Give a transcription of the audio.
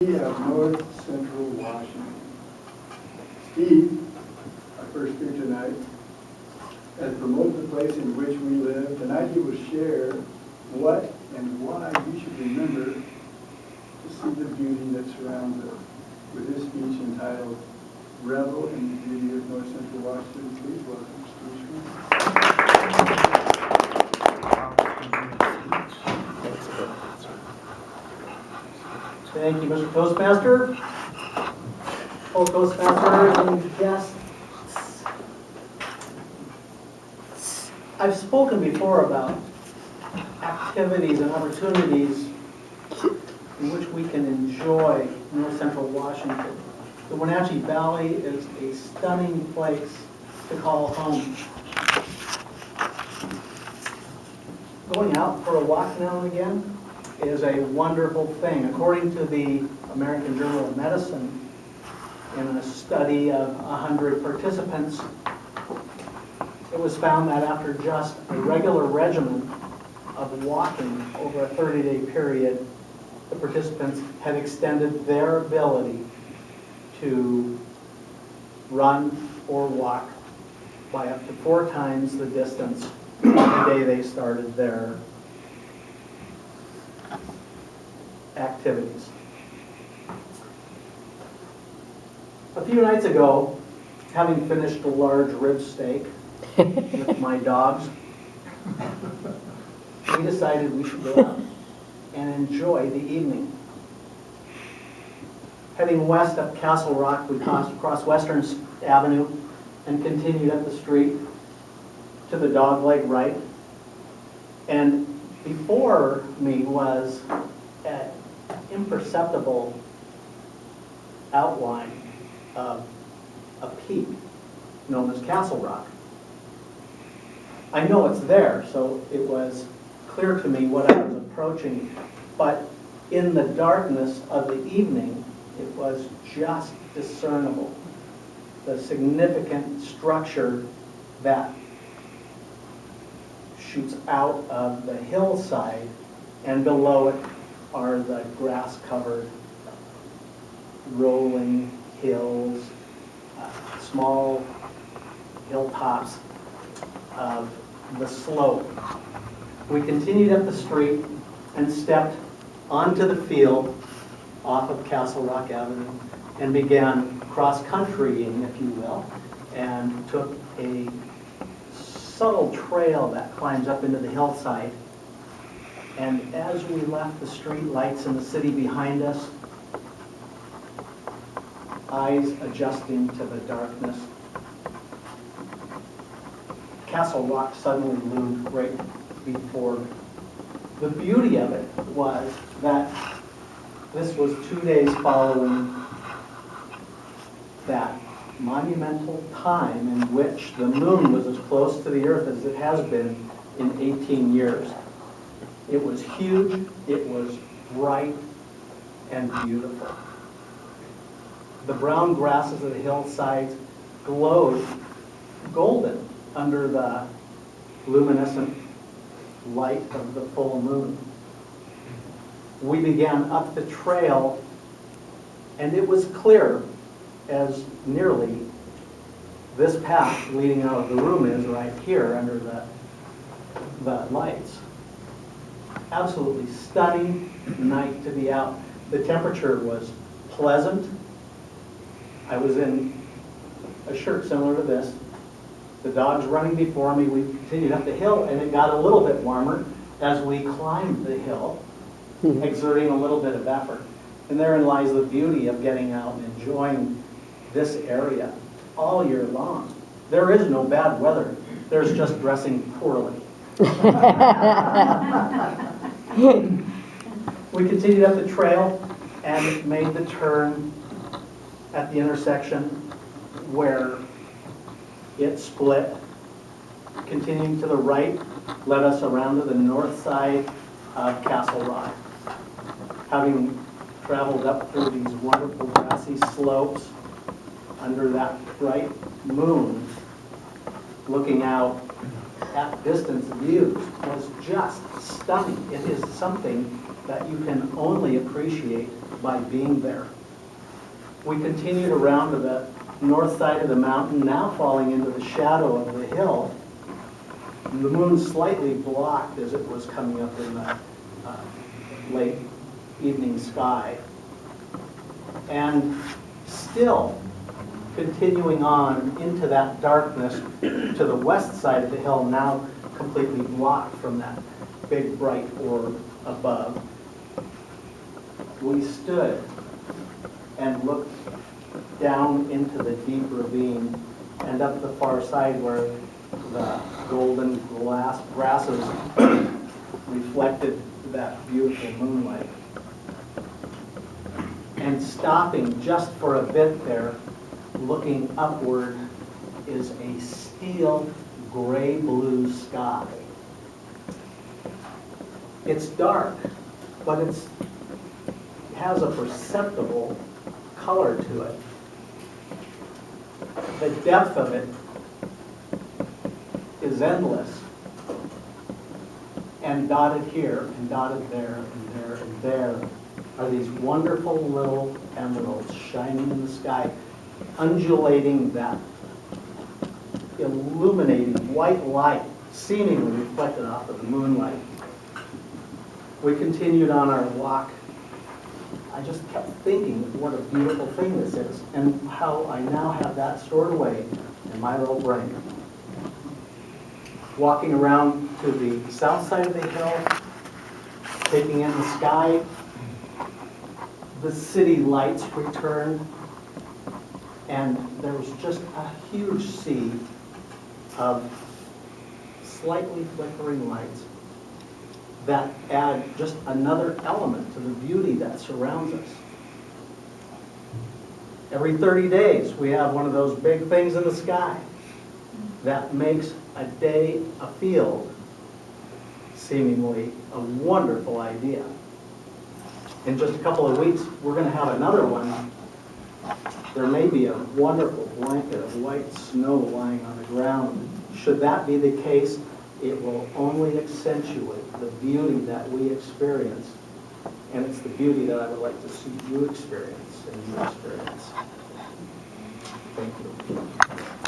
Of North Central Washington. Steve, our first speaker tonight, has promoted the place in which we live. Tonight he will share what and why we should remember to see the beauty that surrounds us with his speech entitled Revel in the Beauty of North Central Washington. Please welcome Steve Schmidt. Thank you, Mr. Toastmaster. All Toastmasters and guests. I've spoken before about activities and opportunities in which we can enjoy North Central Washington. The Wenatchee Valley is a stunning place to call home. Going out for a walk now and again is a wonderful thing. According to the American Journal of Medicine, in a study of 100 participants, it was found that after just a regular regimen of walking over a 30-day period, the participants had extended their ability to run or walk by up to 4 times the distance on the day they started their activities. A few nights ago, having finished a large rib steak with my dogs, we decided we should go out and enjoy the evening. Heading west up Castle Rock, we crossed Western Avenue and continued up the street to the dogleg right. And before me was an imperceptible outline of a peak known as Castle Rock. I know it's there, so it was clear to me what I was approaching, but in the darkness of the evening, it was just discernible. The significant structure that shoots out of the hillside, and below it are the grass-covered rolling hills, small hilltops of the slope. We continued up the street and stepped onto the field off of Castle Rock Avenue and began cross-countrying, if you will, and took a subtle trail that climbs up into the hillside. And as we left the street lights in the city behind us, eyes adjusting to the darkness, Castle Rock suddenly loomed right before me. The beauty of it was that this was 2 days following that monumental time in which the moon was as close to the earth as it has been in 18 years. It was huge, it was bright and beautiful. The brown grasses of the hillsides glowed golden under the luminescent light of the full moon. We began up the trail, and it was clear as nearly this path leading out of the room is right here under the lights. Absolutely stunning night to be out. The temperature was pleasant. I was in a shirt similar to this. The dogs running before me. We continued up the hill, and it got a little bit warmer as we climbed the hill, exerting a little bit of effort. And therein lies the beauty of getting out and enjoying this area all year long. There is no bad weather. There's just dressing poorly. We continued up the trail and made the turn at the intersection where it split. Continuing to the right led us around to the north side of Castle Rock. Having traveled up through these wonderful grassy slopes under that bright moon, looking out at distance views was just stunning. It is something that you can only appreciate by being there. We continued around to the north side of the mountain, now falling into the shadow of the hill. The moon slightly blocked as it was coming up in the late evening sky. And still continuing on into that darkness to the west side of the hill, now completely blocked from that big bright orb above. We stood and looked down into the deep ravine and up the far side where the golden grasses reflected that beautiful moonlight. And stopping just for a bit there, looking upward, is a steel gray-blue sky. It's dark, but it has a perceptible color to it. The depth of it is endless, and dotted here and dotted there and there and there are these wonderful little emeralds shining in the sky, undulating that illuminating white light seemingly reflected off of the moonlight. We continued on our walk. I just kept thinking what a beautiful thing this is and how I now have that stored away in my little brain. Walking around to the south side of the hill, taking in the sky, the city lights returned, and there was just a huge sea of slightly flickering lights that add just another element to the beauty that surrounds us. Every 30 days, we have one of those big things in the sky that makes a day afield seemingly a wonderful idea. In just a couple of weeks, we're going to have another one. There may be a wonderful blanket of white snow lying on the ground. Should that be the case, it will only accentuate the beauty that we experience. And it's the beauty that I would like to see you experience and you experience. Thank you.